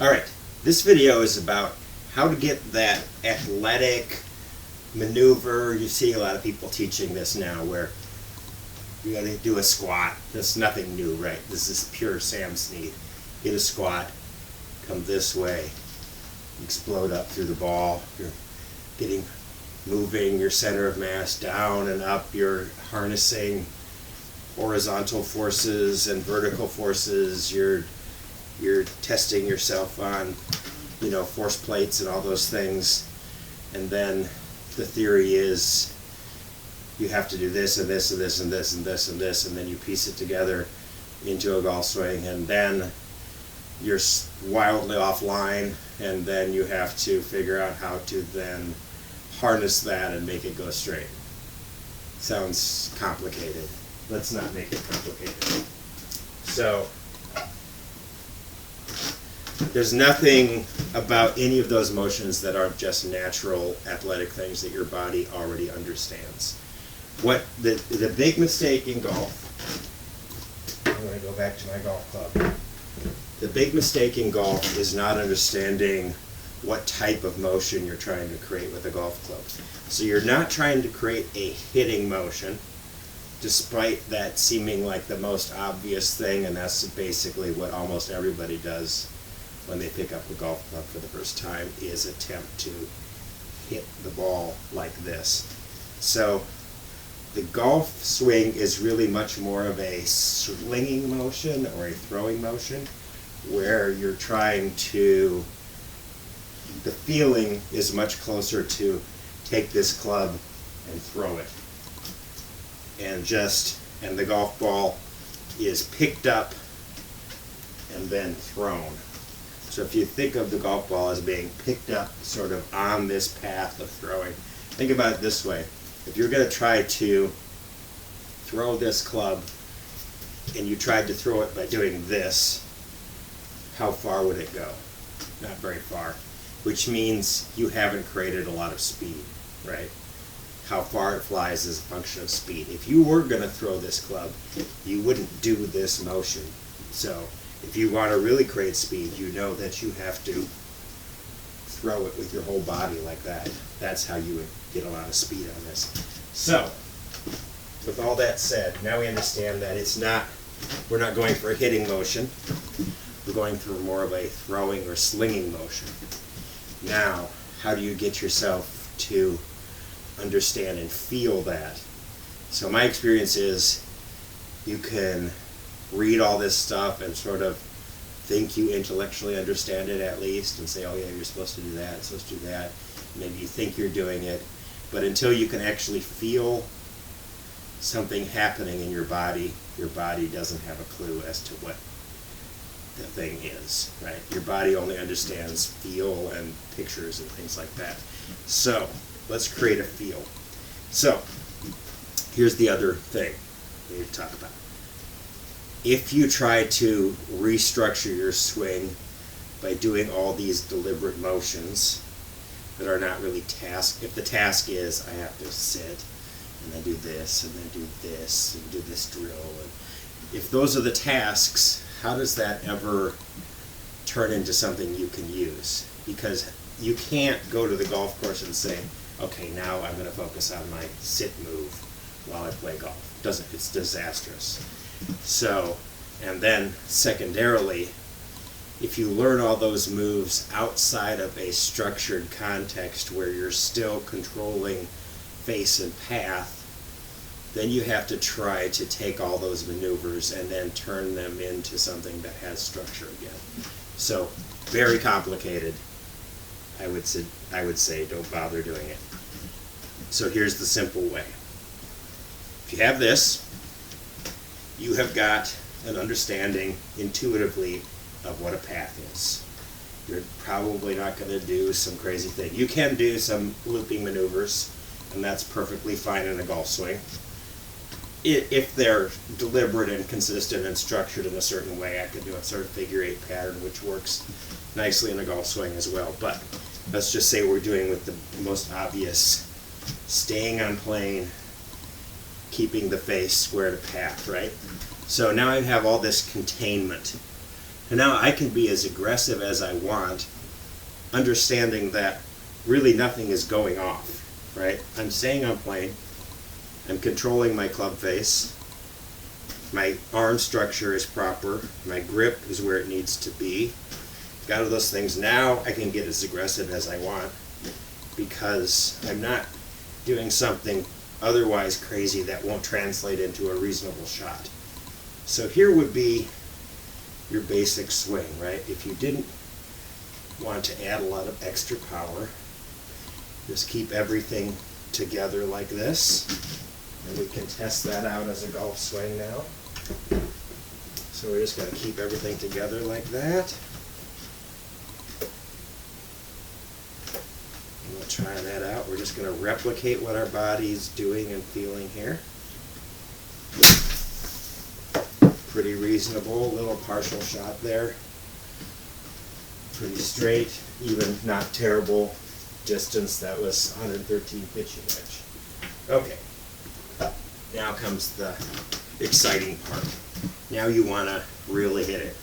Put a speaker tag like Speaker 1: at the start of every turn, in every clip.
Speaker 1: All right, this video is about how to get that athletic maneuver. You see a lot of people teaching this now where you got to do a squat. That's nothing new, right? This is pure Sam Snead. Get a squat, come this way, explode up through the ball. You're moving your center of mass down and up. You're harnessing horizontal forces and vertical forces. You're testing yourself on, force plates and all those things. And then the theory is you have to do this and this and this and this and this and this, and then you piece it together into a golf swing, and then you're wildly offline, and then you have to figure out how to then harness that and make it go straight. Sounds complicated. Let's not make it complicated. So there's nothing about any of those motions that aren't just natural athletic things that your body already understands. What the big mistake in golf, I'm going to go back to my golf club. The big mistake in golf is not understanding what type of motion you're trying to create with a golf club. So you're not trying to create a hitting motion, despite that seeming like the most obvious thing, and that's basically what almost everybody does when they pick up a golf club for the first time, is attempt to hit the ball like this. So the golf swing is really much more of a swinging motion or a throwing motion, where you're trying to, the feeling is much closer to take this club and throw it. And the golf ball is picked up and then thrown. So if you think of the golf ball as being picked up sort of on this path of throwing, think about it this way. If you're going to try to throw this club and you tried to throw it by doing this, how far would it go? Not very far, which means you haven't created a lot of speed, right? How far it flies is a function of speed. If you were going to throw this club, you wouldn't do this motion. So if you want to really create speed, you know that you have to throw it with your whole body like that. That's how you would get a lot of speed on this. So, with all that said, now we understand that we're not going for a hitting motion. We're going through more of a throwing or slinging motion. Now, how do you get yourself to understand and feel that? So my experience is you can read all this stuff and sort of think you intellectually understand it at least, and say, oh yeah, you're supposed to do that, supposed to do that. Maybe you think you're doing it, but until you can actually feel something happening in your body doesn't have a clue as to what the thing is, right? Your body only understands feel and pictures and things like that. So let's create a feel. So here's the other thing we need to talk about. If you try to restructure your swing by doing all these deliberate motions that are not really tasks, if the task is I have to sit and then do this and then do this and do this drill, and if those are the tasks, how does that ever turn into something you can use? Because you can't go to the golf course and say, okay, now I'm going to focus on my sit move while I play golf. It's disastrous. So, and then secondarily, if you learn all those moves outside of a structured context where you're still controlling face and path, then you have to try to take all those maneuvers and then turn them into something that has structure again. So, very complicated. I would say don't bother doing it. So here's the simple way. If you have this, you have got an understanding intuitively of what a path is. You're probably not going to do some crazy thing. You can do some looping maneuvers, and that's perfectly fine in a golf swing, if they're deliberate and consistent and structured in a certain way. I could do a sort of figure eight pattern, which works nicely in a golf swing as well. But let's just say we're doing with the most obvious, staying on plane, keeping the face square to path, right? So now I have all this containment And now I can be as aggressive as I want, understanding that really nothing is going off, right? I'm staying on plane. I'm controlling my club face. My arm structure is proper. My grip is where it needs to be. Got all those things. Now I can get as aggressive as I want because I'm not doing something otherwise crazy that won't translate into a reasonable shot. So here would be your basic swing, right? If you didn't want to add a lot of extra power, just keep everything together like this. And we can test that out as a golf swing now. So we're just going to keep everything together like that. And we'll try that out. We're just going to replicate what our body's doing and feeling here. Pretty reasonable, little partial shot there. Pretty straight, even not terrible distance. That was 113 pitching wedge. Okay, now comes the exciting part. Now you want to really hit it.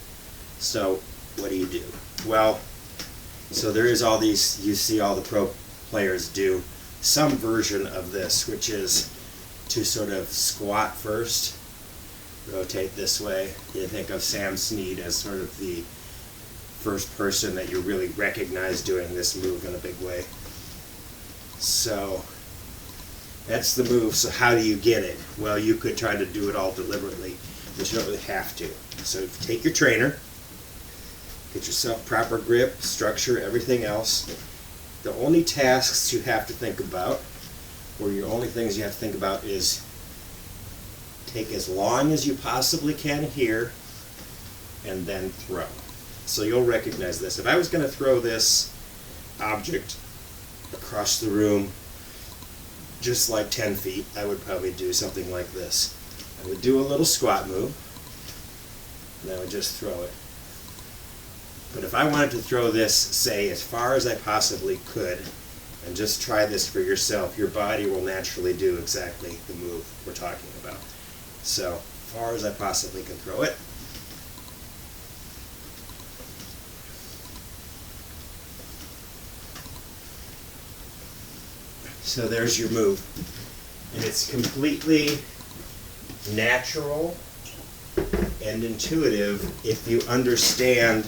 Speaker 1: So what do? Well, so there is all these, you see all the pro players do some version of this, which is to sort of squat first, rotate this way. You think of Sam Snead as sort of the first person that you really recognize doing this move in a big way. So that's the move. So how do you get it? Well, you could try to do it all deliberately, but you don't really have to. So take your trainer, get yourself proper grip, structure, everything else. The only tasks you have to think about, or your only things you have to think about, is take as long as you possibly can here and then throw. So you'll recognize this. If I was going to throw this object across the room just like 10 feet, I would probably do something like this. I would do a little squat move, and I would just throw it. But if I wanted to throw this, say, as far as I possibly could, and just try this for yourself, your body will naturally do exactly the move we're talking about. So, as far as I possibly can throw it. So there's your move. And it's completely natural and intuitive if you understand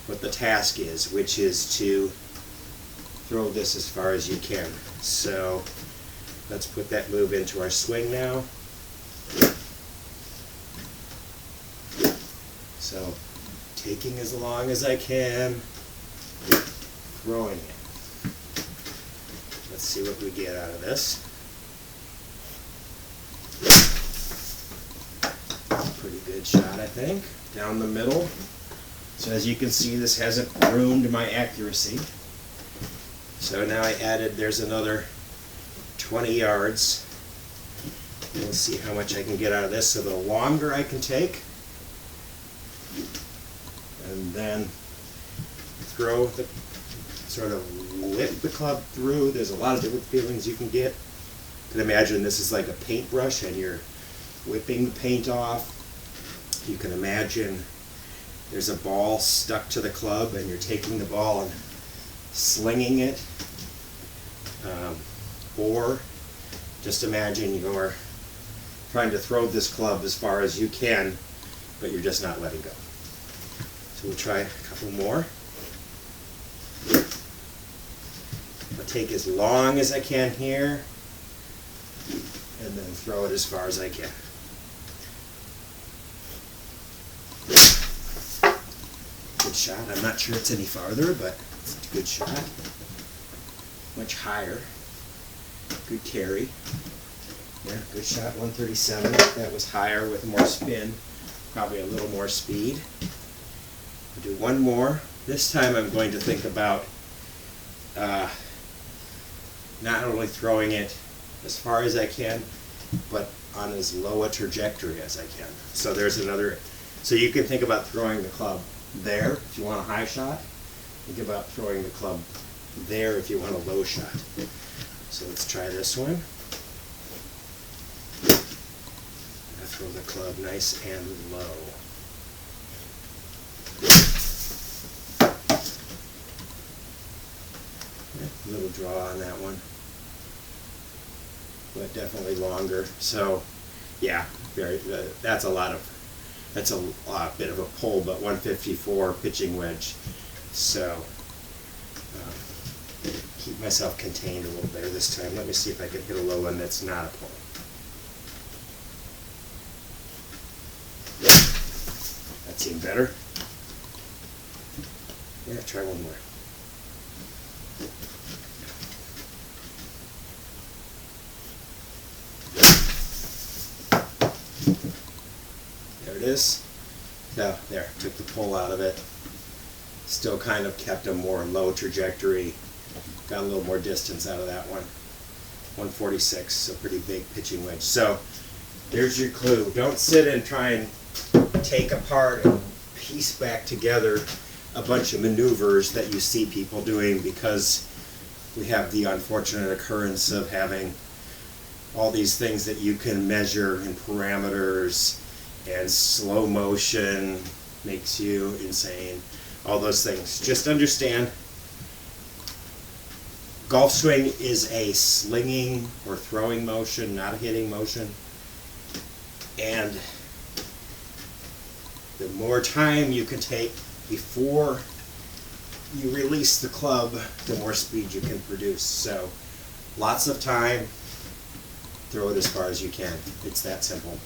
Speaker 1: what the task is, which is to throw this as far as you can. So let's put that move into our swing now. So taking as long as I can, throwing it. Let's see what we get out of this. Pretty good shot, I think. Down the middle. So as you can see, this hasn't ruined my accuracy. So now I added, there's another 20 yards. We'll see how much I can get out of this. So the longer I can take, and then throw the, sort of whip the club through. There's a lot of different feelings you can get. You can imagine this is like a paintbrush and you're whipping the paint off. You can imagine there's a ball stuck to the club and you're taking the ball and slinging it. Or just imagine you're trying to throw this club as far as you can, but you're just not letting go. So we'll try a couple more. I'll take as long as I can here and then throw it as far as I can. Good shot. I'm not sure it's any farther, but it's a good shot. Much higher. Good carry. Yeah, good shot, 137. That was higher with more spin, probably a little more speed. I'll do one more. This time I'm going to think about not only throwing it as far as I can, but on as low a trajectory as I can. So there's another, so you can think about throwing the club there if you want a high shot. Think about throwing the club there if you want a low shot. So let's try this one. I throw the club nice and low. little draw on that one, but definitely longer. So yeah, that's a lot bit of a pull, but 154 pitching wedge. So keep myself contained a little better this time. Let me see if I can hit a low one that's not a pull. That seemed better. Yeah, try one more. There it is. No, there, took the pull out of it. Still kind of kept a more low trajectory. Got a little more distance out of that one. 146, a pretty big pitching wedge. So there's your clue. Don't sit and try and take apart and piece back together a bunch of maneuvers that you see people doing, because we have the unfortunate occurrence of having all these things that you can measure in parameters, and slow motion makes you insane. All those things. Just understand, golf swing is a slinging or throwing motion, not a hitting motion. And the more time you can take before you release the club, the more speed you can produce. So lots of time, throw it as far as you can. It's that simple.